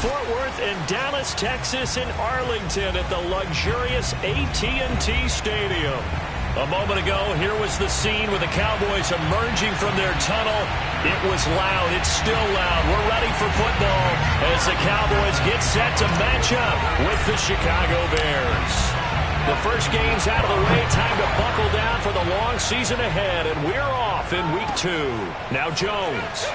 Fort Worth and Dallas, Texas in Arlington at the luxurious AT&T Stadium. A moment ago, here was the scene with the Cowboys emerging from their tunnel. It was loud. It's still loud. We're ready for football as the Cowboys get set to match up with the Chicago Bears. The first game's out of the way. Time to buckle down for the long season ahead, and we're off in Week 2. Now Jones.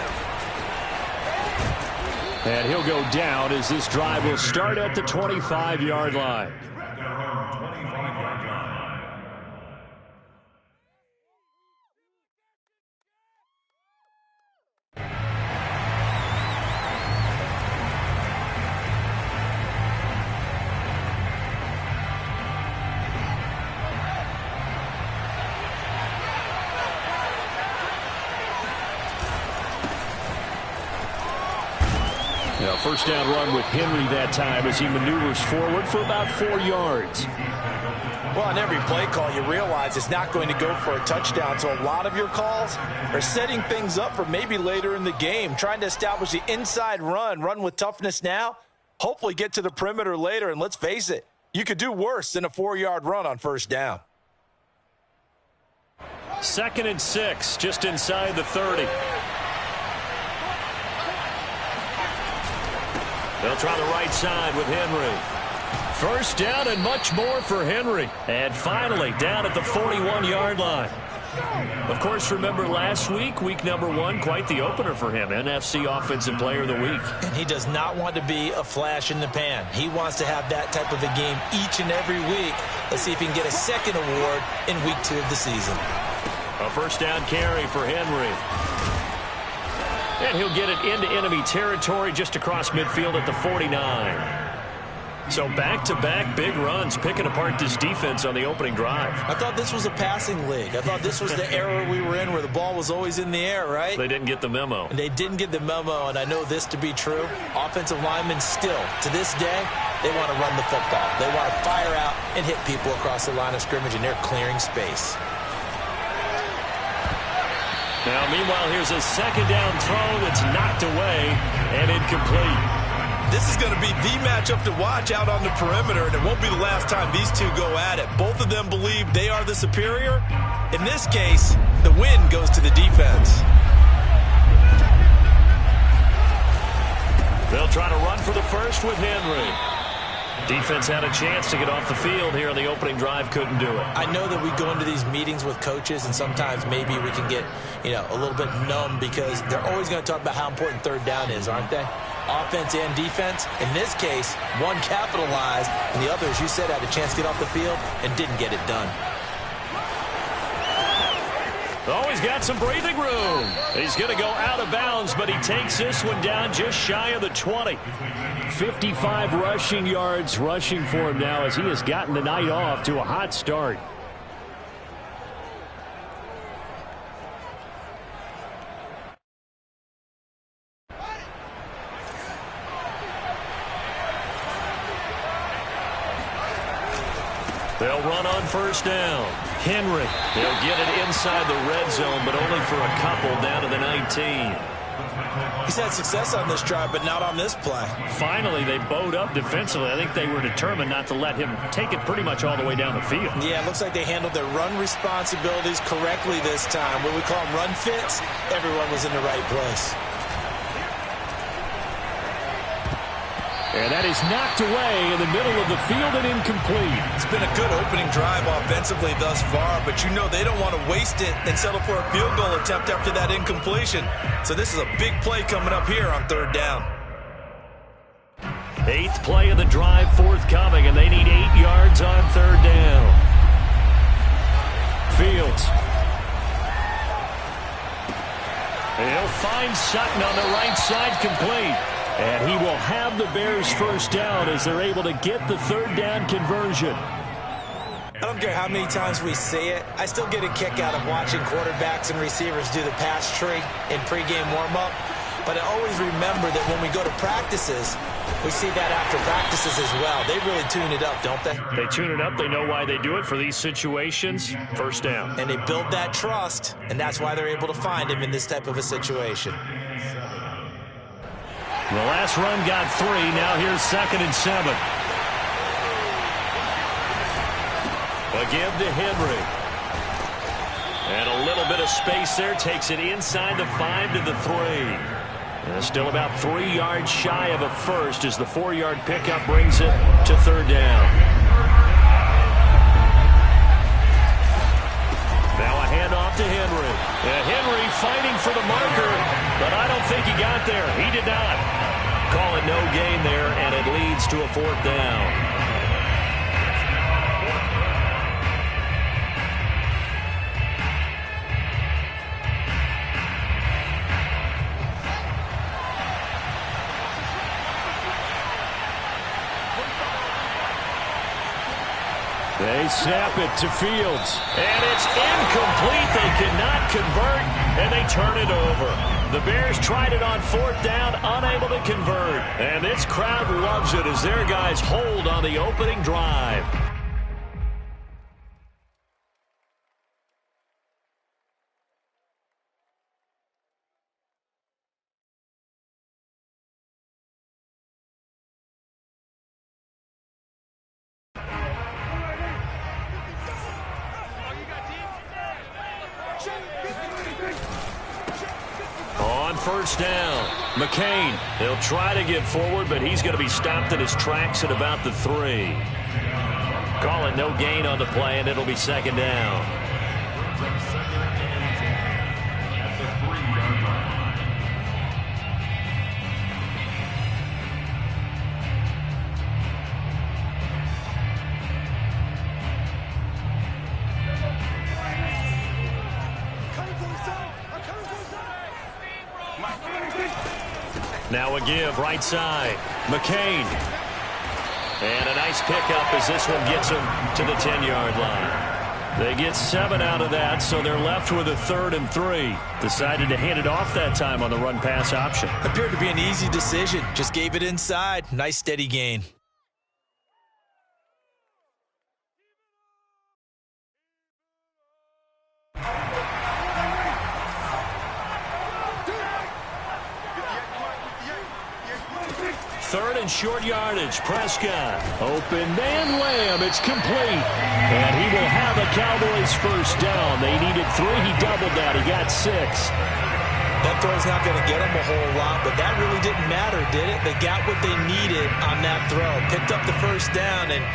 And he'll go down as this drive will start at the 25-yard line. First down run with Henry that time as he maneuvers forward for about 4 yards. Well, on every play call, you realize it's not going to go for a touchdown, so a lot of your calls are setting things up for maybe later in the game, trying to establish the inside run with toughness now, hopefully get to the perimeter later, and let's face it, you could do worse than a 4-yard run on first down. 2nd and 6, just inside the 30. They'll try the right side with Henry. First down and much more for Henry. And finally, down at the 41-yard line. Of course, remember last week, week number 1, quite the opener for him. NFC Offensive Player of the Week. And he does not want to be a flash in the pan. He wants to have that type of a game each and every week. Let's see if he can get a second award in week 2 of the season. A first down carry for Henry. And he'll get it into enemy territory just across midfield at the 49. So back-to-back big runs picking apart this defense on the opening drive. I thought this was a passing league. I thought this was the era we were in where the ball was always in the air, right? They didn't get the memo. And they didn't get the memo, and I know this to be true. Offensive linemen still, to this day, they want to run the football. They want to fire out and hit people across the line of scrimmage, and they're clearing space. Now, meanwhile, here's a second down throw that's knocked away and incomplete. This is going to be the matchup to watch out on the perimeter, and it won't be the last time these two go at it. Both of them believe they are the superior. In this case, the win goes to the defense. They'll try to run for the first with Henry. Defense had a chance to get off the field here on the opening drive, couldn't do it. I know that we go into these meetings with coaches, and sometimes maybe we can get, a little bit numb because they're always going to talk about how important third down is, aren't they? Offense and defense. In this case, one capitalized, and the other, as you said, had a chance to get off the field and didn't get it done. Oh, he's got some breathing room. He's going to go out of bounds, but he takes this one down just shy of the 20. 55 rushing yards rushing for him now as he has gotten the night off to a hot start. They'll run on first down. Henry, they'll get it inside the red zone, but only for a couple down to the 19. He's had success on this drive, but not on this play. Finally, they bowed up defensively. I think they were determined not to let him take it pretty much all the way down the field. Yeah, it looks like they handled their run responsibilities correctly this time. What we call them run fits, everyone was in the right place. And that is knocked away in the middle of the field and incomplete. It's been a good opening drive offensively thus far, but they don't want to waste it and settle for a field goal attempt after that incompletion. So this is a big play coming up here on third down. 8th play of the drive forthcoming, and they need 8 yards on third down. Fields. He'll find Sutton on the right side complete. And he will have the Bears first down as they're able to get the third down conversion. I don't care how many times we say it, I still get a kick out of watching quarterbacks and receivers do the pass tree in pregame warm-up. But I always remember that when we go to practices, we see that after practices as well. They really tune it up, don't they? They tune it up. They know why they do it for these situations. First down. And they build that trust, and that's why they're able to find him in this type of a situation. The last run got 3. Now here's 2nd and 7. A give to Henry. And a little bit of space there. Takes it inside the 5 to the 3. And still about 3 yards shy of a first as the 4-yard pickup brings it to 3rd down. Now a handoff to Henry. Henry fighting for the marker, but I don't think he got there. He did not. Call it no gain there, and it leads to a 4th down. They snap it to Fields. And it's incomplete. They cannot convert, and they turn it over. The Bears tried it on 4th down, unable to convert. And this crowd loves it as their guys hold on the opening drive. On 1st down, McCain. He'll try to get forward, but he's going to be stopped in his tracks at about the 3. Call it no gain on the play, and it'll be 2nd down. Now a give, right side. McCain. And a nice pickup as this one gets him to the 10-yard line. They get 7 out of that, so they're left with a 3rd and 3. Decided to hand it off that time on the run-pass option. Appeared to be an easy decision. Just gave it inside. Nice steady gain. Third and short yardage. Prescott. Open man Lamb. It's complete. And he will have a Cowboys 1st down. They needed 3. He doubled that. He got 6. That throw's not going to get them a whole lot, but that really didn't matter, did it? They got what they needed on that throw. Picked up the 1st down, and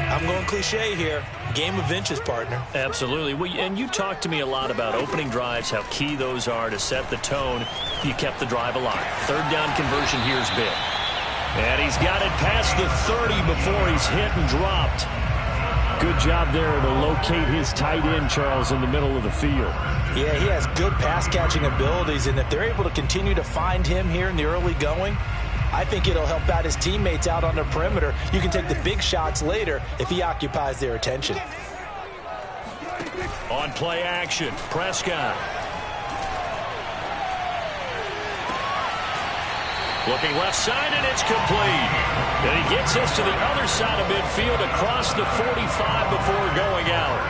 I'm going cliche here. Game of inches, partner. Absolutely. And you talked to me a lot about opening drives, how key those are to set the tone. You kept the drive alive. 3rd down conversion here is big. And he's got it past the 30 before he's hit and dropped. Good job there to locate his tight end, Charles, in the middle of the field. Yeah, he has good pass-catching abilities, and if they're able to continue to find him here in the early going, I think it'll help out his teammates out on the perimeter. You can take the big shots later if he occupies their attention. On play action, Prescott. Looking left side, and it's complete. And he gets us to the other side of midfield across the 45 before going out.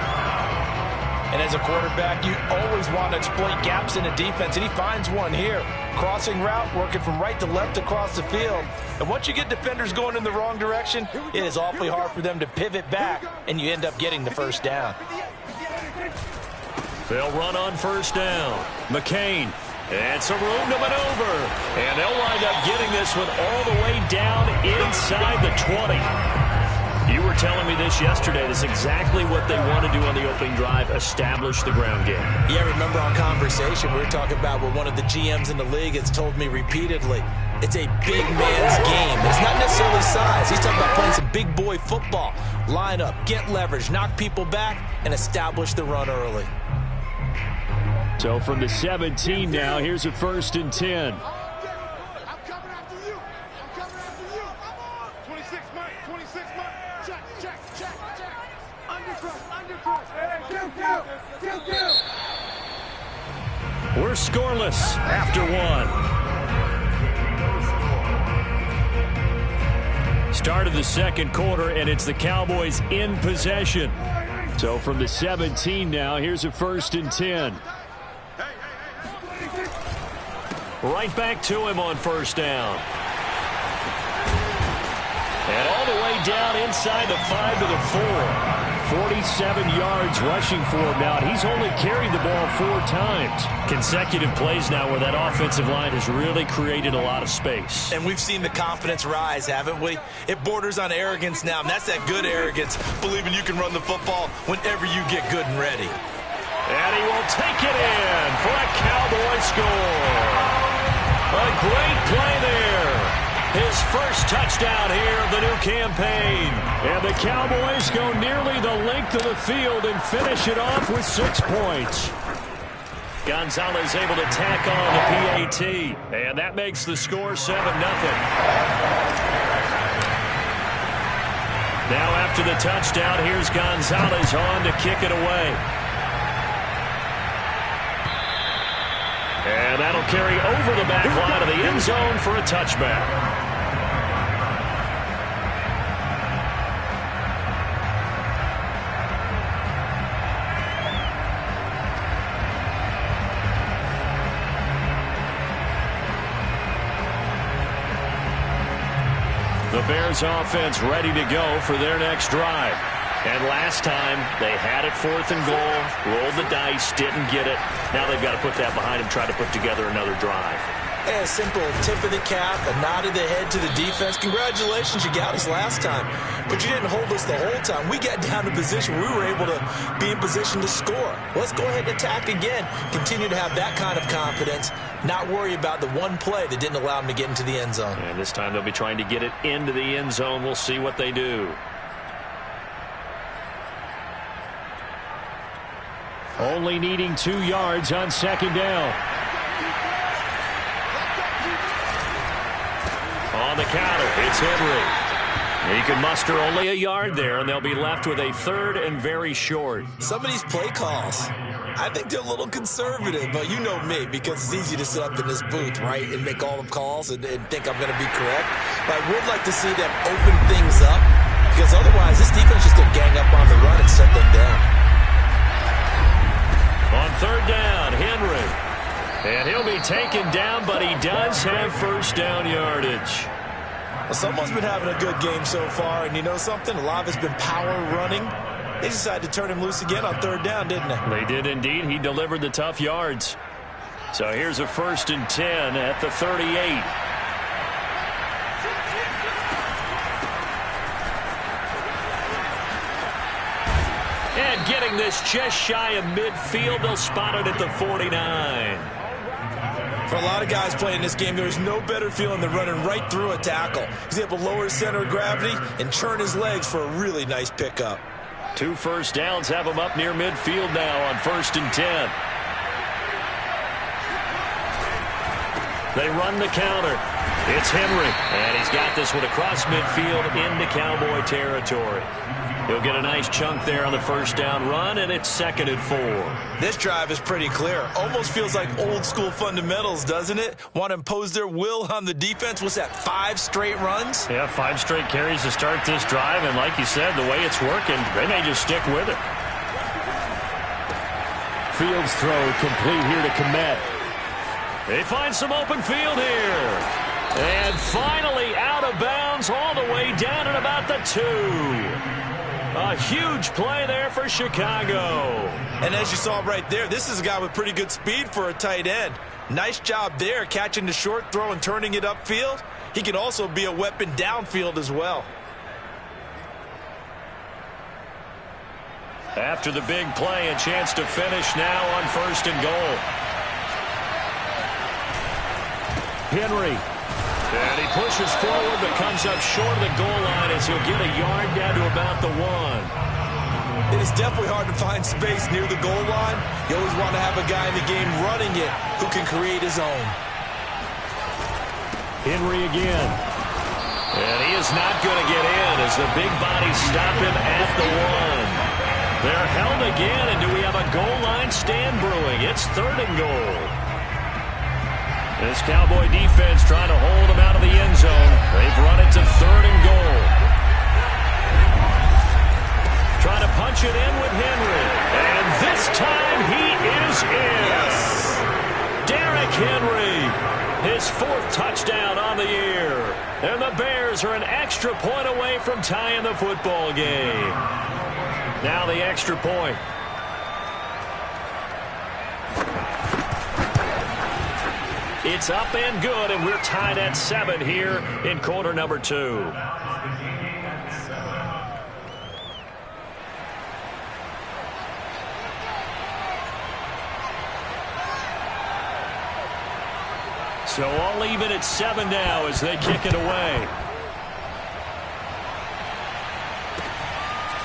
And as a quarterback, you always want to exploit gaps in the defense, and he finds one here. Crossing route, working from right to left across the field. And once you get defenders going in the wrong direction, it is awfully hard for them to pivot back, and you end up getting the 1st down. They'll run on 1st down. McCain. And some room to maneuver. And they'll wind up getting this one all the way down inside the 20. You were telling me this yesterday. This is exactly what they want to do on the opening drive, establish the ground game. Yeah, remember our conversation we were talking about what one of the GMs in the league has told me repeatedly. It's a big man's game. It's not necessarily size. He's talking about playing some big boy football. Line up, get leverage, knock people back, and establish the run early. So from the 17 now, here's a 1st and 10. I'm coming after you. I'm coming after you. Come on. 26 Mike. 26 Mike. Check. Undercut. Hey, We're scoreless after 1. Start of the 2nd quarter, and it's the Cowboys in possession. So from the 17 now, here's a 1st and 10. Right back to him on 1st down. the way down inside the 5 to the 4. 47 yards rushing for him now, and he's only carried the ball 4 times. Consecutive plays now where that offensive line has really created a lot of space. And we've seen the confidence rise, haven't we? It borders on arrogance now, and that's that good arrogance, believing you can run the football whenever you get good and ready. And he will take it in for a Cowboy score. A great play there. His first touchdown here of the new campaign. And the Cowboys go nearly the length of the field and finish it off with 6 points. Gonzalez able to tack on the PAT. And that makes the score 7-0. Now after the touchdown, here's Gonzalez on to kick it away. And that'll carry over the back line of the end zone for a touchback. The Bears offense ready to go for their next drive. And last time, they had it 4th and goal, rolled the dice, didn't get it. Now they've got to put that behind them, try to put together another drive. A simple tip of the cap, a nod of the head to the defense. Congratulations, you got us last time. But you didn't hold us the whole time. We got down to position. We were able to be in position to score. Let's go ahead and attack again. Continue to have that kind of confidence. Not worry about the one play that didn't allow them to get into the end zone. And this time they'll be trying to get it into the end zone. We'll see what they do. Only needing 2 yards on 2nd down. On the counter, it's Henry. He can muster only a yard there, and they'll be left with a 3rd and very short. Some of these play calls, I think they're a little conservative, but you know me, because it's easy to sit up in this booth, right, and make all the calls and think I'm going to be correct. But I would like to see them open things up, because otherwise this defense just going to gang up on the run and shut them down. On 3rd down, Henry. And he'll be taken down, but he does have 1st down yardage. Well, someone's been having a good game so far, and you know something? A lot of it's been power running. They decided to turn him loose again on 3rd down, didn't they? They did indeed. He delivered the tough yards. So here's a 1st and 10 at the 38. And getting this just shy of midfield, they'll spot it at the 49. For a lot of guys playing this game, there's no better feeling than running right through a tackle. He's able to lower his center of gravity and churn his legs for a really nice pickup. 2 first downs have him up near midfield now on 1st and 10. They run the counter. It's Henry, and he's got this one across midfield into Cowboy territory. He'll get a nice chunk there on the 1st down run, and it's 2nd and 4. This drive is pretty clear. Almost feels like old school fundamentals, doesn't it? Want to impose their will on the defense. What's that, 5 straight runs? Yeah, 5 straight carries to start this drive, and like you said, the way it's working, they may just stick with it. Fields throw complete here to Komet. They find some open field here. And finally out of bounds all the way down at about the 2. A huge play there for Chicago. And as you saw right there, this is a guy with pretty good speed for a tight end. Nice job there, catching the short throw and turning it upfield. He can also be a weapon downfield as well. After the big play, a chance to finish now on 1st and goal. Henry. And he pushes forward but comes up short of the goal line as he'll get a yard down to about the 1. It is definitely hard to find space near the goal line. You always want to have a guy in the game running it who can create his own. Henry again. And he is not going to get in as the big bodies stop him at the 1. They're held again, and do we have a goal line stand brewing? It's 3rd and goal. This Cowboy defense trying to hold him out of the end zone. They've run it to 3rd and goal. Trying to punch it in with Henry. And this time he is in. Yes. Derrick Henry, his 4th touchdown on the year. And the Bears are an extra extra point away from tying the football game. Now the extra point. It's up and good, and we're tied at 7 here in quarter number 2. So all even at 7 now as they kick it away.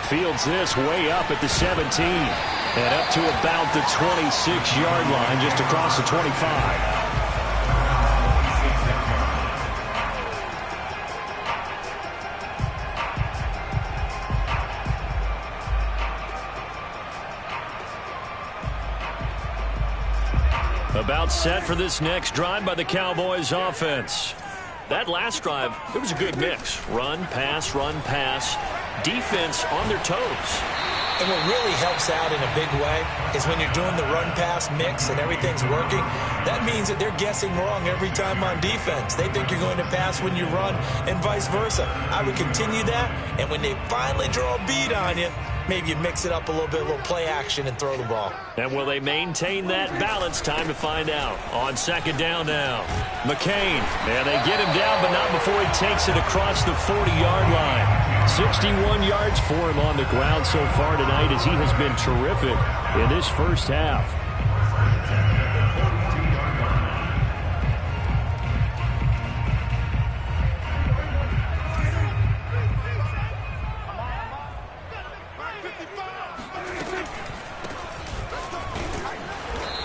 Fields this way up at the 17. And up to about the 26-yard line, just across the 25. About set for this next drive by the Cowboys offense. That last drive, it was a good mix. Run, pass, defense on their toes. And what really helps out in a big way is when you're doing the run-pass mix and everything's working, that means that they're guessing wrong every time on defense. They think you're going to pass when you run and vice versa. I would continue that, and when they finally draw a bead on you, maybe you mix it up a little bit, a little play action, and throw the ball. And will they maintain that balance? Time to find out. On second down now, McCain. And they get him down, but not before he takes it across the 40-yard line. 61 yards for him on the ground so far tonight as he has been terrific in this first half.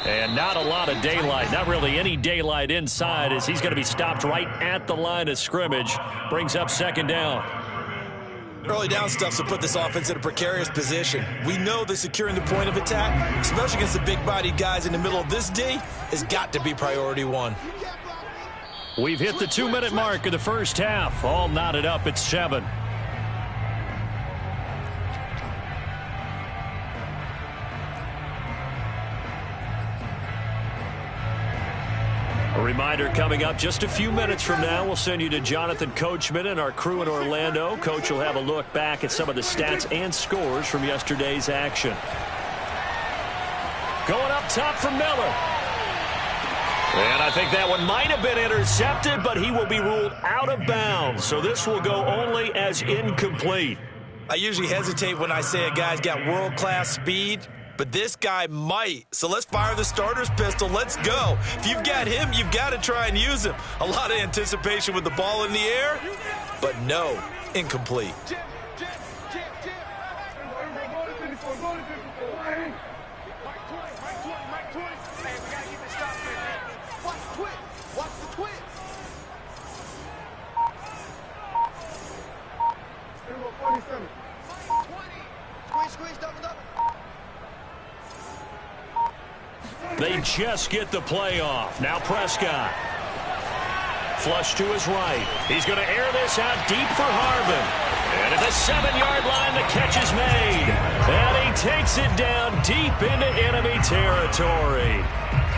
And not a lot of daylight, not really any daylight inside as he's going to be stopped right at the line of scrimmage. Brings up second down. Early down stuff to put this offense in a precarious position. We know that securing the point of attack, especially against the big-bodied guys in the middle of this D, has got to be priority one. We've hit the 2-minute mark of the first half. All knotted up at 7. A reminder coming up just a few minutes from now, we'll send you to Jonathan Coachman and our crew in Orlando. Coach will have a look back at some of the stats and scores from yesterday's action. Going up top for Miller. And I think that one might have been intercepted, but he will be ruled out of bounds. So this will go only as incomplete. I usually hesitate when I say a guy's got world-class speed, but this guy might. So let's fire the starter's pistol. Let's go. If you've got him, you've got to try and use him. A lot of anticipation with the ball in the air, but no, incomplete. They just get the play off. Now Prescott. Flush to his right. He's going to air this out deep for Harvin. And at the 7-yard line, the catch is made. And he takes it down deep into enemy territory.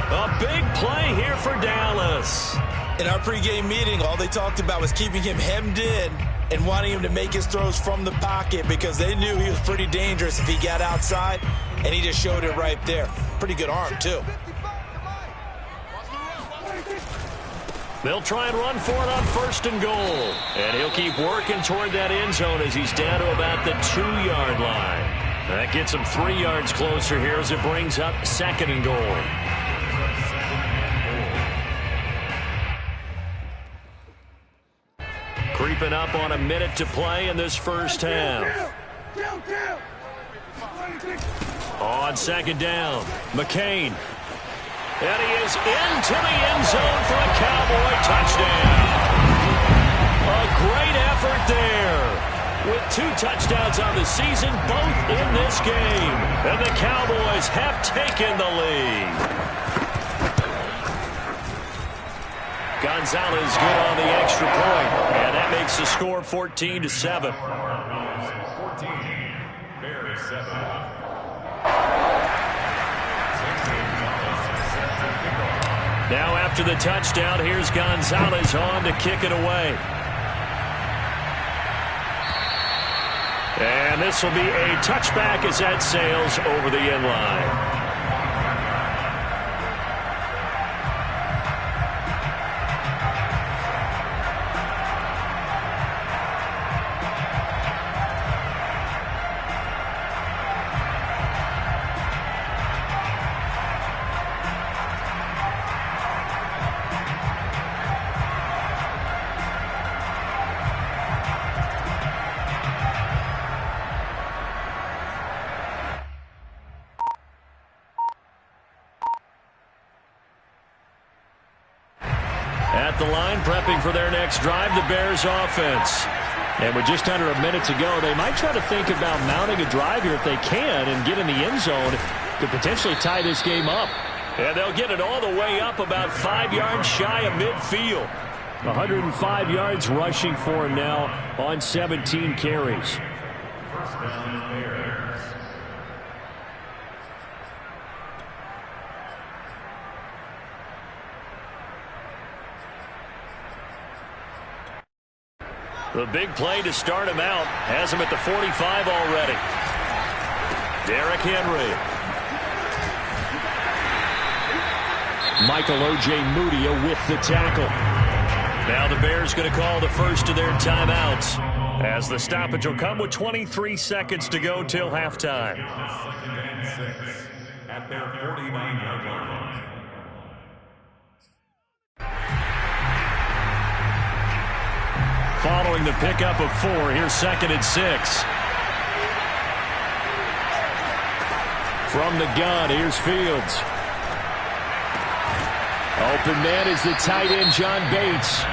A big play here for Dallas. In our pregame meeting, all they talked about was keeping him hemmed in and wanting him to make his throws from the pocket because they knew he was pretty dangerous if he got outside, and he just showed it right there. Pretty good arm, too. They'll try and run for it on first and goal. And he'll keep working toward that end zone as he's down to about the 2-yard line. That gets him 3 yards closer here as it brings up second and goal. Creeping up on a minute to play in this first half. On second down, McCain. And he is into the end zone for a Cowboy touchdown. A great effort there. With 2 touchdowns on the season, both in this game. And the Cowboys have taken the lead. Gonzalez good on the extra point, and that makes the score 14-7. 14, Bears 7. Now after the touchdown, here's Gonzalez on to kick it away. And this will be a touchback as that sails over the end line. At the line, prepping for their next drive, the Bears offense. And with just under a minute to go, they might try to think about mounting a drive here if they can and get in the end zone to potentially tie this game up. And they'll get it all the way up about 5 yards shy of midfield. 105 yards rushing for him now on 17 carries. First down, Bears. The big play to start him out has him at the 45 already. Derrick Henry. Michael O.J. Mudia with the tackle. Now the Bears going to call the first of their timeouts as the stoppage will come with 23 seconds to go till halftime. Second and 6 at their 49-yard line. Following the pickup of 4, here's 2nd and 6. From the gun, here's Fields. Open man is the tight end, John Bates.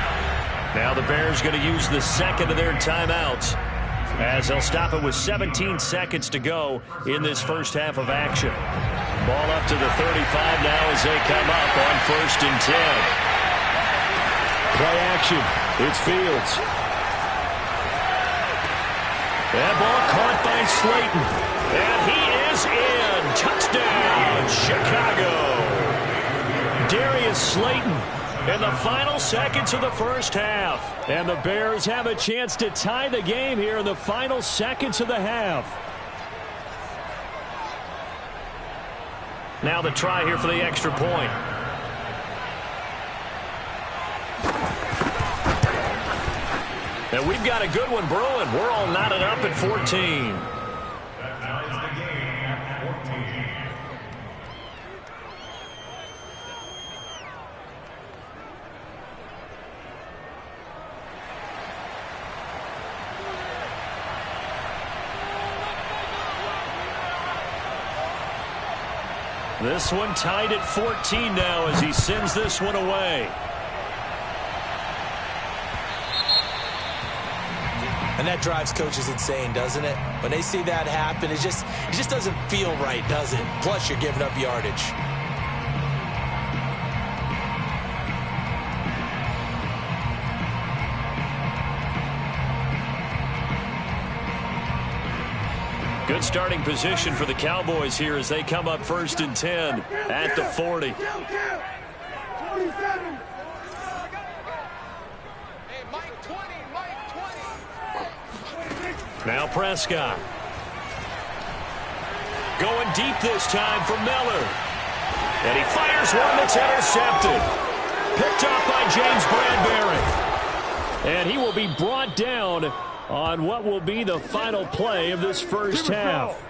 Now the Bears going to use the second of their timeouts as they'll stop it with 17 seconds to go in this first half of action. Ball up to the 35 now as they come up on 1st and 10. Play action. It's Fields. That ball caught by Slayton. And he is in. Touchdown, Chicago. Darius Slayton in the final seconds of the first half. And the Bears have a chance to tie the game here in the final seconds of the half. Now the try here for the extra point. And we've got a good one brewing. We're all knotted up at 14. That ties the game at 14. This one tied at 14 now as he sends this one away. And that drives coaches insane, doesn't it? When they see that happen, it just doesn't feel right, does it? Plus, you're giving up yardage. Good starting position for the Cowboys here as they come up 1st and 10 at the 40. 27. Now Prescott. Going deep this time for Miller. And he fires one that's intercepted. Picked up by James Bradbury. And he will be brought down on what will be the final play of this first half.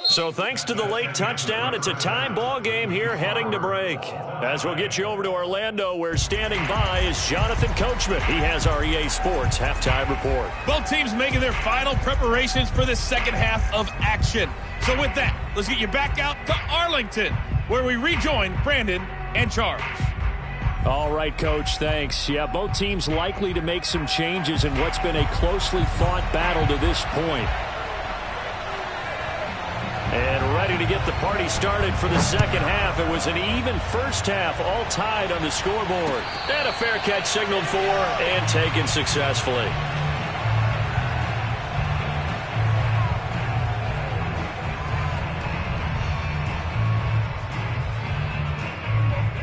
So thanks to the late touchdown, it's a time ball game here heading to break. As we'll get you over to Orlando, where standing by is Jonathan Coachman. He has our EA Sports halftime report. Both teams making their final preparations for the second half of action. So with that, let's get you back out to Arlington, where we rejoin Brandon and Charles. All right, Coach, thanks. Yeah, both teams likely to make some changes in what's been a closely fought battle to this point. And ready to get the party started for the second half. It was an even first half, all tied on the scoreboard. And a fair catch signaled for and taken successfully.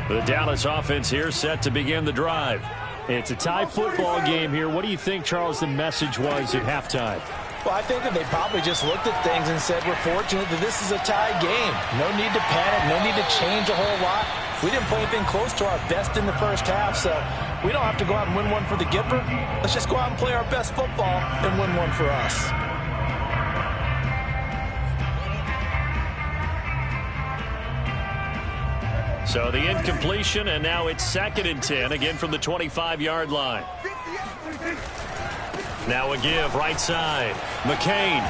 The Dallas offense here set to begin the drive. It's a tie football game here. What do you think, Charles, the message was at halftime? Well, I think that they probably just looked at things and said, we're fortunate that this is a tie game. No need to panic, no need to change a whole lot. We didn't play anything close to our best in the first half, so we don't have to go out and win one for the Gipper. Let's just go out and play our best football and win one for us. So the incompletion, and now it's 2nd and 10, again from the 25-yard line. Now a give, right side. McCain.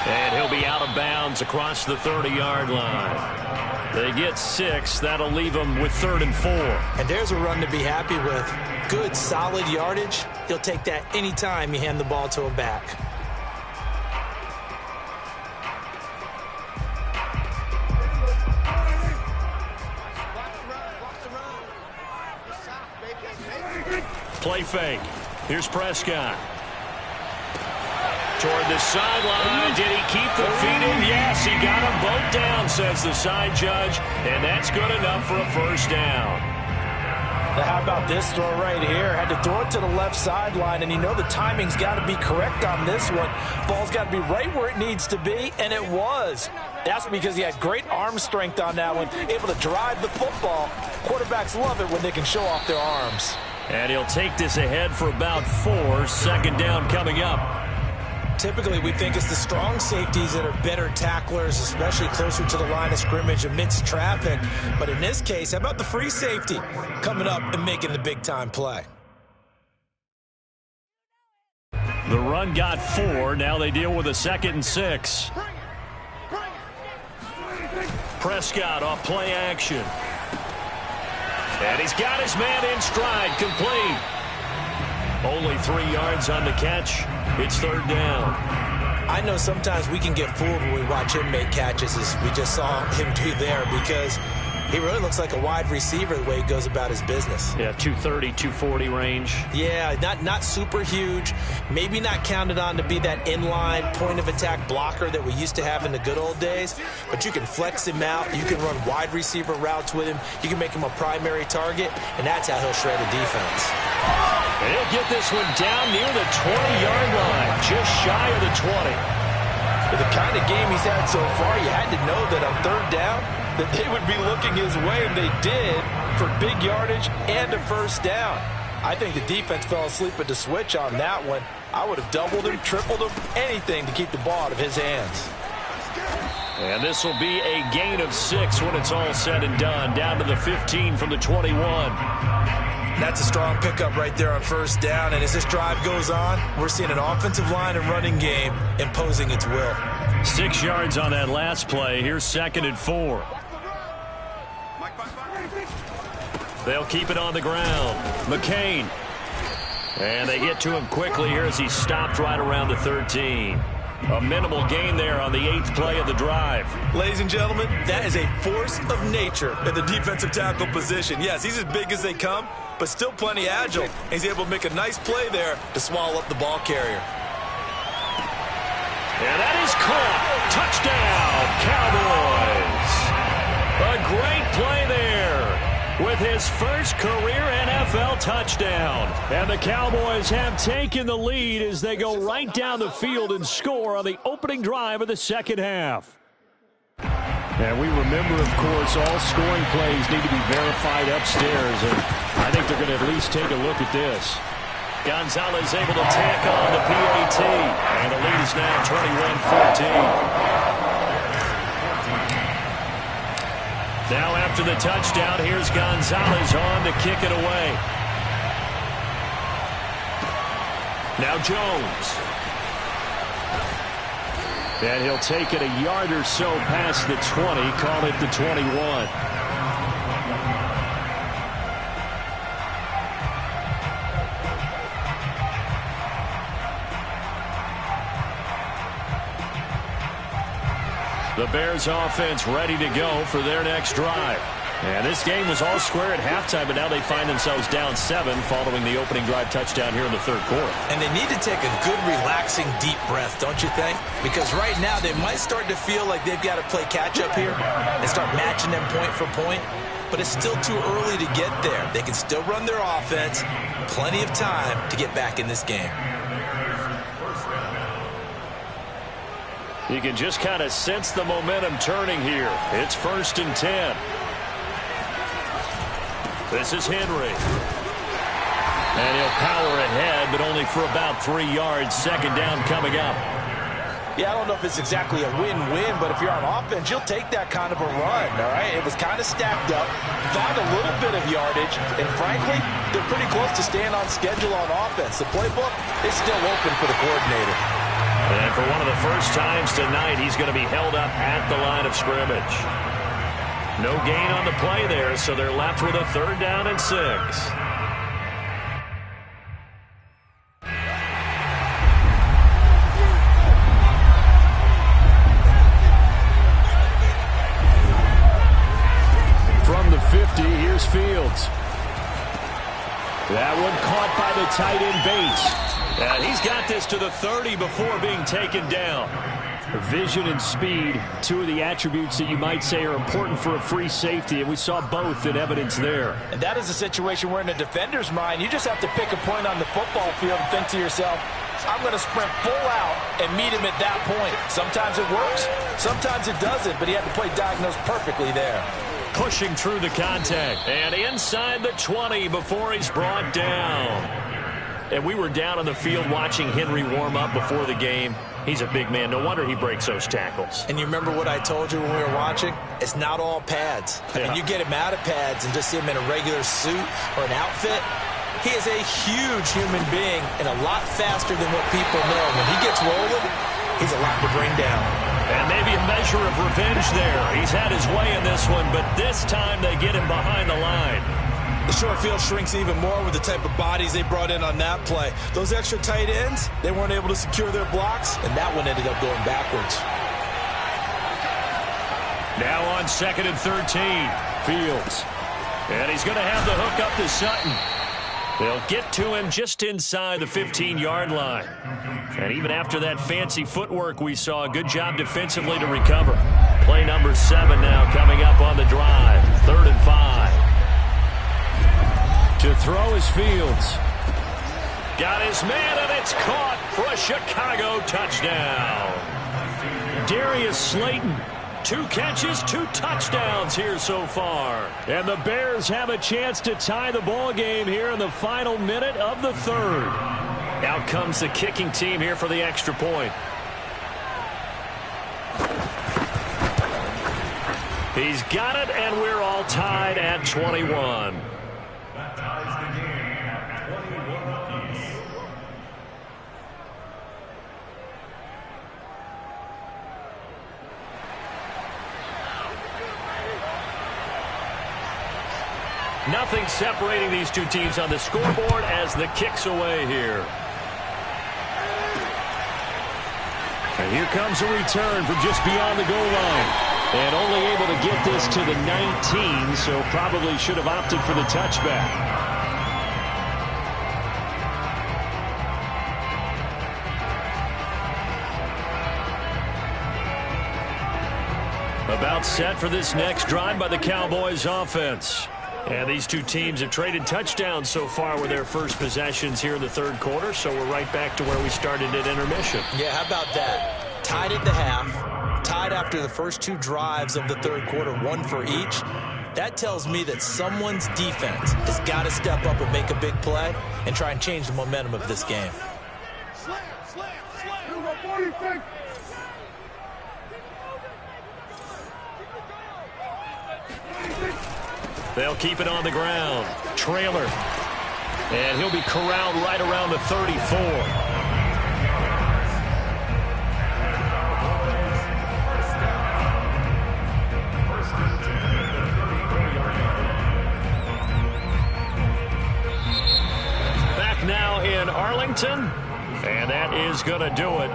And he'll be out of bounds across the 30-yard line. They get 6. That'll leave them with 3rd and 4. And there's a run to be happy with. Good, solid yardage. He'll take that anytime you hand the ball to him back. Play fake. Here's Prescott. Toward the sideline. Did he keep the feet in? Yes, he got them both down, says the side judge. And that's good enough for a first down. Now, how about this throw right here? Had to throw it to the left sideline, and you know the timing's got to be correct on this one. Ball's got to be right where it needs to be, and it was. That's because he had great arm strength on that one, able to drive the football. Quarterbacks love it when they can show off their arms. And he'll take this ahead for about 4. 2nd down coming up. Typically, we think it's the strong safeties that are better tacklers, especially closer to the line of scrimmage amidst traffic. But in this case, how about the free safety coming up and making the big-time play? The run got 4. Now they deal with a 2nd and 6. Prescott off play action. And he's got his man in stride, complete. Only 3 yards on the catch. It's 3rd down. I know sometimes we can get fooled when we watch him make catches, as we just saw him do there, because he really looks like a wide receiver the way he goes about his business. Yeah, 230, 240 range. Yeah, not super huge. Maybe not counted on to be that inline point-of-attack blocker that we used to have in the good old days. But you can flex him out. You can run wide receiver routes with him. You can make him a primary target, and that's how he'll shred a defense. And he'll get this one down near the 20-yard line, just shy of the 20. With the kind of game he's had so far, you had to know that on 3rd down, that they would be looking his way, and they did, for big yardage and a first down. I think the defense fell asleep at the switch on that one. I would have doubled him, tripled him, anything to keep the ball out of his hands. And this will be a gain of 6 when it's all said and done, down to the 15 from the 21. That's a strong pickup right there on first down, and as this drive goes on, we're seeing an offensive line and running game imposing its will. 6 yards on that last play. Here's 2nd and 4. They'll keep it on the ground. McCain. And they get to him quickly here as he stopped right around the 13. A minimal gain there on the 8th play of the drive. Ladies and gentlemen, that is a force of nature at the defensive tackle position. Yes, he's as big as they come, but still plenty agile. He's able to make a nice play there to swallow up the ball carrier. And that is caught. Touchdown, Cowboys. A great play there with his first career NFL touchdown. And the Cowboys have taken the lead as they go right down the field and score on the opening drive of the 2nd half. And we remember, of course, all scoring plays need to be verified upstairs, and I think they're going to at least take a look at this. Gonzalez able to tack on the PAT, and the lead is now 21-14. Now after the touchdown, here's Gonzalez on to kick it away. Now Jones. And he'll take it a yard or so past the 20, call it the 21. The Bears offense ready to go for their next drive. And this game was all square at halftime, but now they find themselves down 7 following the opening drive touchdown here in the 3rd quarter. And they need to take a good, relaxing, deep breath, don't you think? Because right now they might start to feel like they've got to play catch-up here and start matching them point for point. but it's still too early to get there. They can still run their offense. Plenty of time to get back in this game. You can just kind of sense the momentum turning here. It's 1st and 10. This is Henry. And he'll power ahead, but only for about 3 yards. 2nd down coming up. Yeah, I don't know if it's exactly a win-win, but if you're on offense, you'll take that kind of a run, all right? It was kind of stacked up, found a little bit of yardage, and frankly, they're pretty close to staying on schedule on offense. The playbook is still open for the coordinator. And for one of the first times tonight, he's going to be held up at the line of scrimmage. No gain on the play there, so they're left with a 3rd down and 6. From the 50, here's Fields. That one caught by the tight end Bates. And he's got this to the 30 before being taken down. Vision and speed, 2 of the attributes that you might say are important for a free safety, and we saw both in evidence there. And that is a situation where in a defender's mind, you just have to pick a point on the football field and think to yourself, I'm going to sprint full out and meet him at that point. Sometimes it works, sometimes it doesn't, but he had the play diagnosed perfectly there. Pushing through the contact, and inside the 20 before he's brought down. And we were down on the field watching Henry warm up before the game. He's a big man. No wonder he breaks those tackles. And you remember what I told you when we were watching? It's not all pads. Yeah. And you get him out of pads and just see him in a regular suit or an outfit. He is a huge human being and a lot faster than what people know. When he gets rolling, he's a lot to bring down. And maybe a measure of revenge there. He's had his way in this one, but this time they get him behind the line. The short field shrinks even more with the type of bodies they brought in on that play. Those extra tight ends, they weren't able to secure their blocks, and that one ended up going backwards. Now on 2nd and 13, Fields. And he's going to have the hook up to Sutton. They'll get to him just inside the 15-yard line. And even after that fancy footwork we saw, a good job defensively to recover. Play number 7 now coming up on the drive. 3rd and 5. To throw is Fields. Got his man, and it's caught for a Chicago touchdown. Darius Slayton, 2 catches, 2 touchdowns here so far. And the Bears have a chance to tie the ball game here in the final minute of the 3rd. Out comes the kicking team here for the extra point. He's got it, and we're all tied at 21. That ties the game at 21 apiece. Nothing separating these two teams on the scoreboard as the kick's away here. And here comes a return from just beyond the goal line. And only able to get this to the 19, so probably should have opted for the touchback. About set for this next drive by the Cowboys offense. And these two teams have traded touchdowns so far with their first possessions here in the 3rd quarter, so we're right back to where we started at intermission. Yeah, how about that? Tied at the half, tied after the first 2 drives of the 3rd quarter, 1 for each. That tells me that someone's defense has got to step up and make a big play and try and change the momentum of this game. Slam, slam, slam. They'll keep it on the ground. Trailer. And he'll be corralled right around the 34. Back now in Arlington. And that is going to do it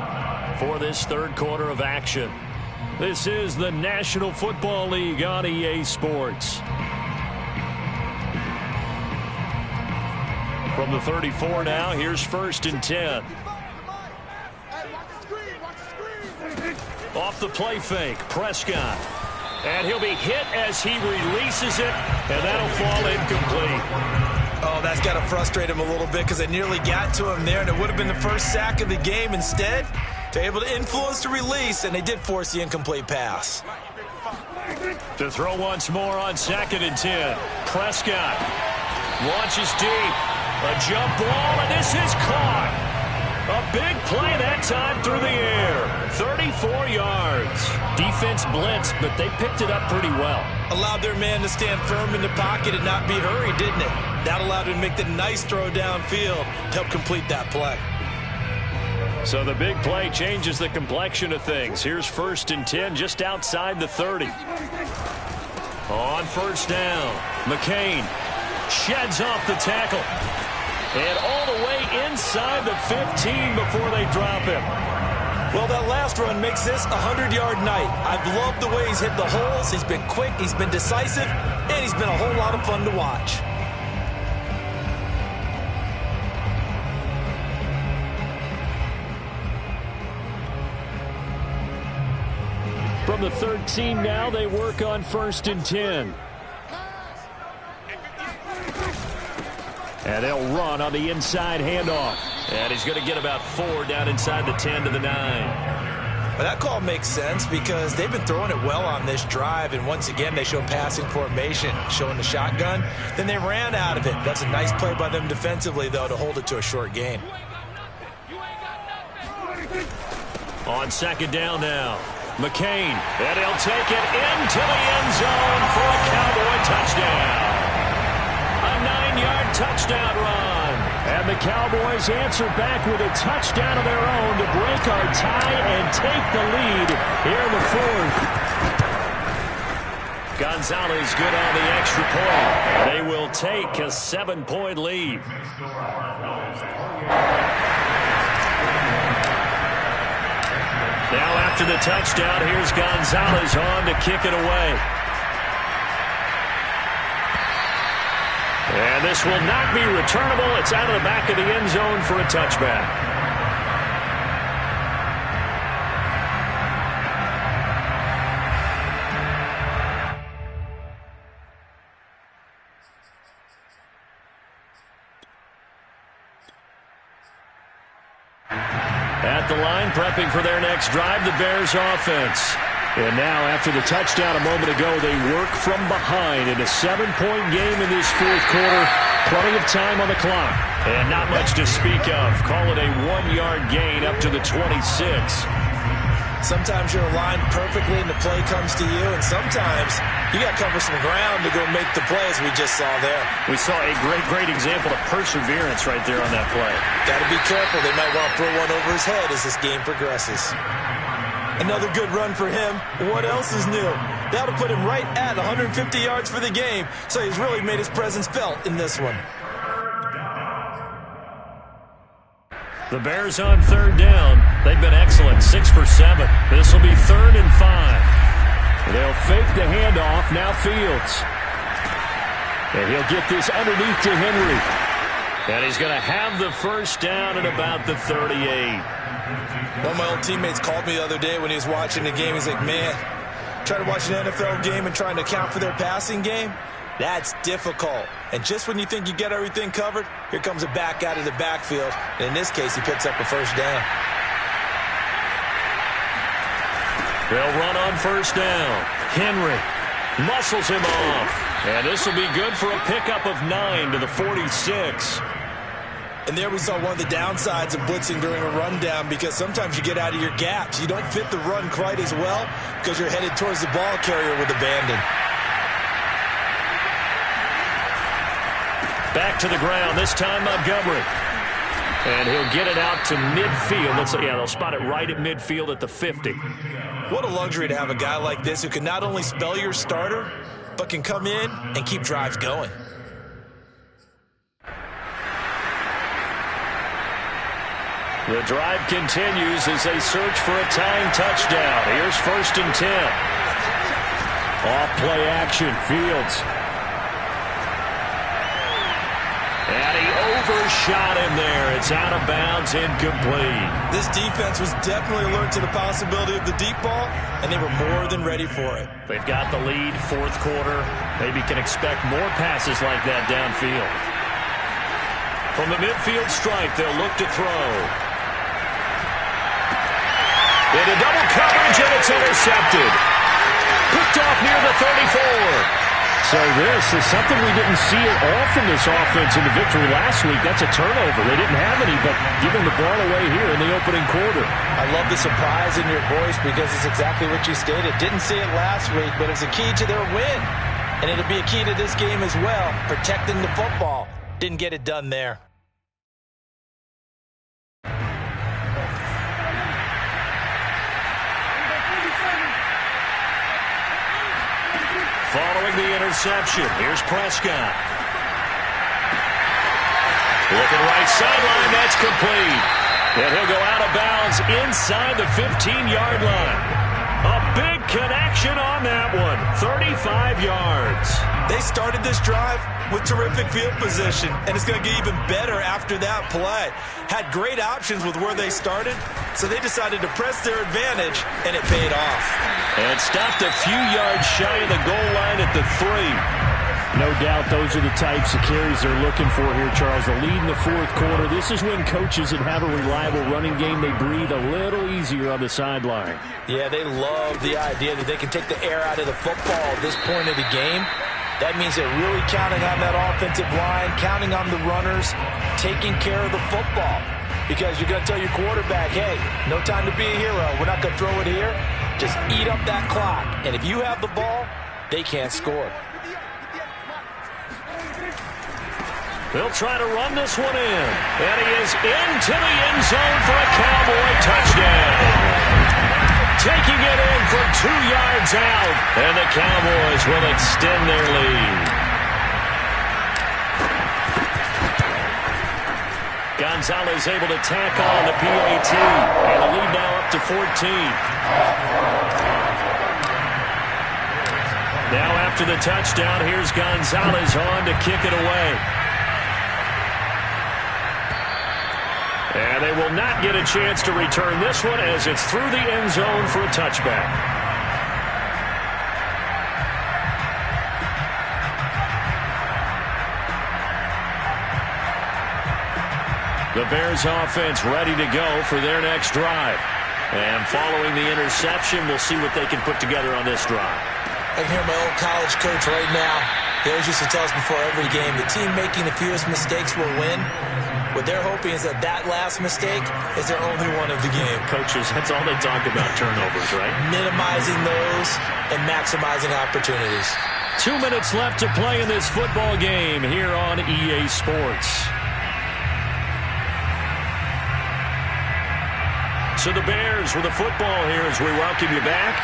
for this 3rd quarter of action. This is the National Football League on EA Sports. From the 34 now, here's 1st and 10. Off the play fake, Prescott. And he'll be hit as he releases it, and that'll fall incomplete. Oh, that's got to frustrate him a little bit because it nearly got to him there, and it would have been the first sack of the game. Instead, they're able to influence the release, and they did force the incomplete pass. To throw once more on 2nd and 10. Prescott launches deep. A jump ball, and this is caught. A big play that time through the air. 34 yards. Defense blitzed, but they picked it up pretty well. Allowed their man to stand firm in the pocket and not be hurried, didn't it? That allowed him to make the nice throw downfield to help complete that play. So the big play changes the complexion of things. Here's 1st and 10 just outside the 30. On 1st down, McCain sheds off the tackle. And all the way inside the 15 before they drop him. Well, that last run makes this a 100-yard night. I've loved the way he's hit the holes. He's been quick, he's been decisive, and he's been a whole lot of fun to watch. From the 13 now, they work on 1st and 10. And they'll run on the inside handoff. And he's going to get about 4 down inside the 10 to the 9. Well, that call makes sense because they've been throwing it well on this drive, and once again they show passing formation, showing the shotgun. Then they ran out of it. That's a nice play by them defensively, though, to hold it to a short gain. On 2nd down now, McCain, and he'll take it into the end zone for a Cowboy touchdown. A 9-yard touchdown run. And the Cowboys answer back with a touchdown of their own to break our tie and take the lead here in the 4th. Gonzalez good on the extra point. They will take a 7-point lead. Now after the touchdown, here's Gonzalez on to kick it away. And this will not be returnable. It's out of the back of the end zone for a touchback. At the line, prepping for their next drive, the Bears offense. And now, after the touchdown a moment ago, they work from behind in a 7-point game in this 4th quarter. Plenty of time on the clock. And not much to speak of. Call it a 1-yard gain up to the 26. Sometimes you're aligned perfectly and the play comes to you, and sometimes you got to cover some ground to go make the play, as we just saw there. We saw a great example of perseverance right there on that play. Got to be careful. They might want to throw one over his head as this game progresses. Another good run for him. What else is new? That'll put him right at 150 yards for the game, so he's really made his presence felt in this one. The Bears on 3rd down. They've been excellent, 6 for 7. This will be 3rd and 5. They'll fake the handoff, now Fields. And he'll get this underneath to Henry. And he's going to have the 1st down at about the 38. One of my old teammates called me the other day when he was watching the game. He's like, man, trying to watch an NFL game and trying to account for their passing game, that's difficult. And just when you think you get everything covered, here comes a back out of the backfield. And in this case, he picks up a 1st down. They'll run on 1st down. Henry muscles him off. And this will be good for a pickup of 9 to the 46. And there we saw one of the downsides of blitzing during a rundown, because sometimes you get out of your gaps. You don't fit the run quite as well because you're headed towards the ball carrier with abandon. Back to the ground, this time Montgomery. And he'll get it out to midfield. They'll spot it right at midfield at the 50. What a luxury to have a guy like this who can not only spell your starter, but can come in and keep drives going. The drive continues as they search for a tying touchdown. Here's 1st and 10. Off play action, Fields. And he never shot him there. It's out of bounds, incomplete. This defense was definitely alert to the possibility of the deep ball, and they were more than ready for it. They've got the lead, fourth quarter. Maybe can expect more passes like that downfield. From the midfield stripe, they'll look to throw. Into double coverage, and it's intercepted. Picked off near the 34. So this is something we didn't see it all from this offense in the victory last week. That's a turnover. They didn't have any, but giving the ball away here in the opening quarter. I love the surprise in your voice because it's exactly what you stated. Didn't see it last week, but it was a key to their win. And it'll be a key to this game as well, protecting the football. Didn't get it done there. Following the interception, here's Prescott. Looking right sideline, that's complete. And he'll go out of bounds inside the 15-yard line. A big connection on that one, 35 yards. They started this drive with terrific field position, and it's going to get even better after that play. Had great options with where they started, so they decided to press their advantage, and it paid off. And stopped a few yards shy of the goal line at the 3. No doubt those are the types of carries they're looking for here, Charles. The lead in the fourth quarter. This is when coaches that have a reliable running game, they breathe a little easier on the sideline. Yeah, they love the idea that they can take the air out of the football at this point of the game. That means they're really counting on that offensive line, counting on the runners, taking care of the football. Because you're going to tell your quarterback, hey, no time to be a hero. We're not going to throw it here. Just eat up that clock. And if you have the ball, they can't score. They'll try to run this one in. And he is into the end zone for a Cowboy touchdown. Taking it in from 2 yards out. And the Cowboys will extend their lead. Gonzalez able to tack on the PAT. And the lead now up to 14. Now after the touchdown, here's Gonzalez on to kick it away. And they will not get a chance to return this one as it's through the end zone for a touchback. The Bears offense ready to go for their next drive. And following the interception, we'll see what they can put together on this drive. I can hear my old college coach right now. He always used to tell us before every game, the team making the fewest mistakes will win. What they're hoping is that last mistake is their only one of the game. Coaches, that's all they talk about, turnovers, right? Minimizing those and maximizing opportunities. 2 minutes left to play in this football game here on EA Sports. So the Bears with the football here as we welcome you back.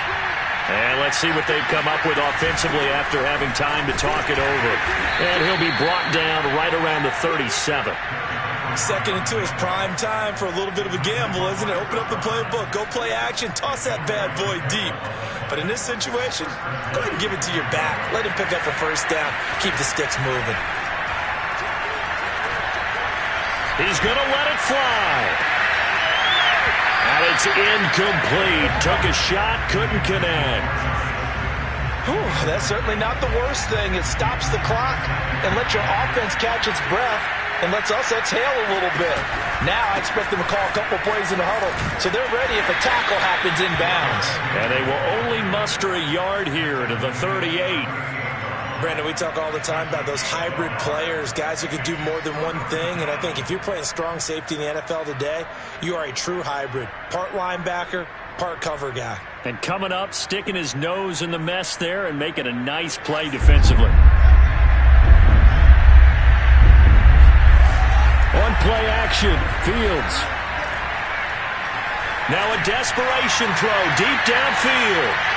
And let's see what they've come up with offensively after having time to talk it over. And he'll be brought down right around the 37. 2nd and 2 is prime time for a little bit of a gamble, isn't it? Open up the playbook, go play action, toss that bad boy deep. But in this situation, go ahead and give it to your back. Let him pick up the first down. Keep the sticks moving. He's going to let it fly. And it's incomplete. Took a shot, couldn't connect. Whew, that's certainly not the worst thing. It stops the clock and lets your offense catch its breath and lets us exhale a little bit. Now I expect them to call a couple plays in the huddle so they're ready if a tackle happens inbounds. And they will only muster a yard here to the 38. Brandon, we talk all the time about those hybrid players, guys who can do more than one thing. And I think if you're playing strong safety in the NFL today, you are a true hybrid. Part linebacker, part cover guy. And coming up, sticking his nose in the mess there and making a nice play defensively. On play action, Fields. Now a desperation throw deep downfield.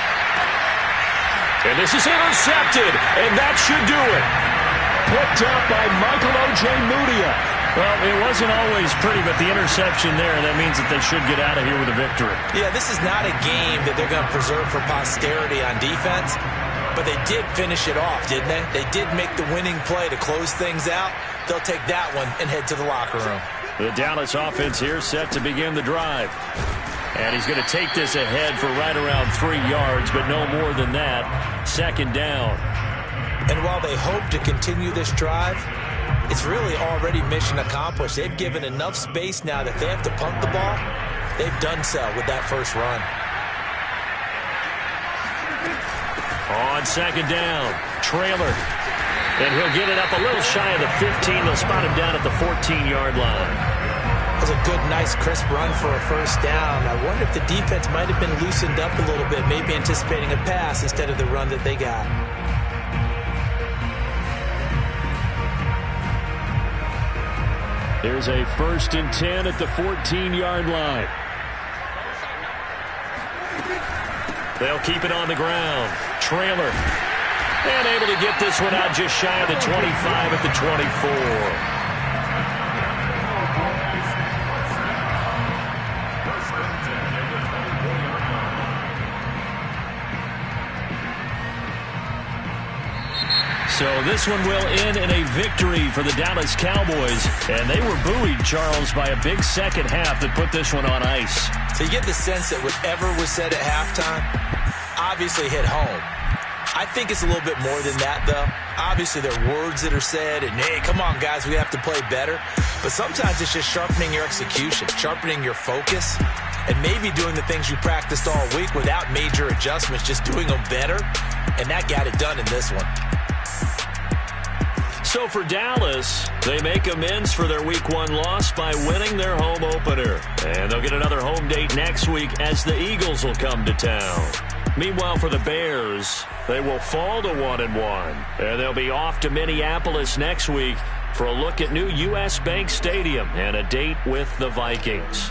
And this is intercepted, and that should do it. Picked up by Michael O.J. Mudia. Well, it wasn't always pretty, but the interception there, that means that they should get out of here with a victory. Yeah, this is not a game that they're going to preserve for posterity on defense, but they did finish it off, didn't they? They did make the winning play to close things out. they'll take that one and head to the locker room. The Dallas offense here set to begin the drive. And he's going to take this ahead for right around 3 yards, but no more than that. Second down. And while they hope to continue this drive, it's really already mission accomplished. They've given enough space now that they have to punt the ball. They've done so with that first run. On second down, trailer. And he'll get it up a little shy of the 15. They'll spot him down at the 14-yard line. That was a good, nice, crisp run for a first down. I wonder if the defense might have been loosened up a little bit, maybe anticipating a pass instead of the run that they got. There's a 1st and 10 at the 14-yard line. They'll keep it on the ground. Trailer. And able to get this one out just shy of the 25 at the 24. So this one will end in a victory for the Dallas Cowboys. And they were buoyed, Charles, by a big second half that put this one on ice. So you get the sense that whatever was said at halftime obviously hit home. I think it's a little bit more than that, though. Obviously, there are words that are said, and, hey, come on, guys, we have to play better. But sometimes it's just sharpening your execution, sharpening your focus, and maybe doing the things you practiced all week without major adjustments, just doing them better. And that got it done in this one. So for Dallas, they make amends for their Week 1 loss by winning their home opener. And they'll get another home date next week as the Eagles will come to town. Meanwhile, for the Bears, they will fall to 1-1. And they'll be off to Minneapolis next week for a look at new U.S. Bank Stadium and a date with the Vikings.